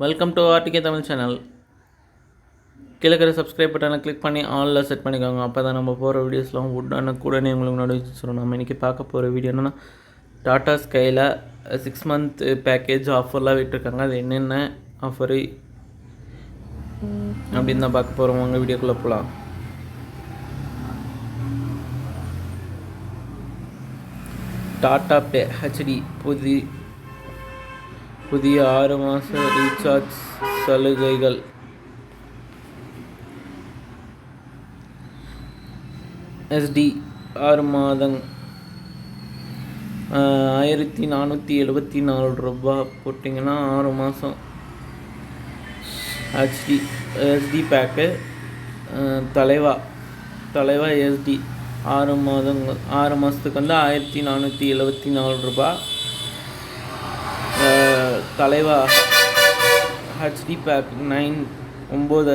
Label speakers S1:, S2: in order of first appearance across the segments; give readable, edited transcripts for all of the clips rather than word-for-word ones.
S1: Welcome to RTK Tamil channel. கீழே இருக்கிற subscribe பட்டனை கிளிக் பண்ணி ஆலில் செட் பண்ணிக்கோங்க. அப்போ தான் நம்ம போகிற வீடியோஸ்லாம் உடனே உங்களுக்கு நோட்டிஃபிகேஷன். நம்ம இன்றைக்கி பார்க்க போகிற வீடியோ என்னென்னா, டாடா ஸ்கையில் 6 month பேக்கேஜ் ஆஃபர்லாம் விட்டுருக்காங்க. அது என்னென்ன ஆஃபரு அப்படின்னு தான் பார்க்க போகிறோம். உங்கள் வீடியோக்குள்ளே போகலாம். டாடா பே ஹெச்டி புதிய 6 மாத ரீசார்ஜ் சலுகைகள். எஸ்டி 6 மாதம் 1474 ரூபா போட்டிங்கன்னா 6 மாதம். எஸ்டி பேக்கு தலைவா எஸ்டி 6 மாதத்துக்கு வந்து 1474 ரூபா. தலைவா ஹெச்டி பேக் 9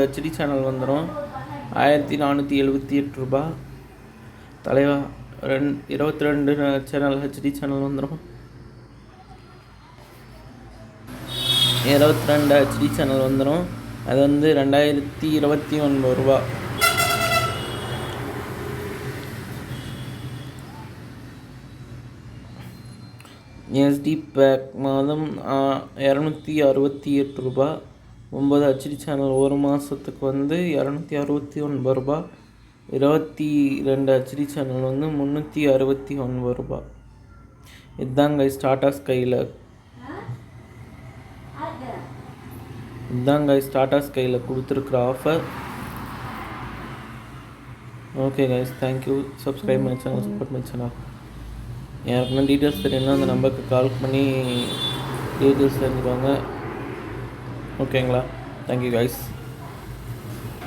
S1: ஹெச்டி சேனல் வந்துடும் 1478 ரூபா. தலைவா 22 சேனல் ஹெச்டி சேனல் வந்துடும் 22 ஹெச்டி சேனல் வந்துடும். அது வந்து 2029 ரூபா. எஸ்டி பேக் மாதம் 268 ரூபா. 9 ஹெச்டி சேனல் 1 மாதத்துக்கு வந்து 269 ரூபா. 22 ஹெச்டி சேனல் வந்து 369 ரூபா. இதுதாங்க டாடா ஸ்கையில் கொடுத்துருக்குற offer. Okay guys, thank you. Subscribe my channel, support my channel. யாருக்குன்னா டீட்டெயில்ஸ் தெரியும்னா அந்த நம்பருக்கு கால் பண்ணி டீட்டெயில்ஸ் தெரிஞ்சுக்கோங்க. ஓகேங்களா? Thank you guys.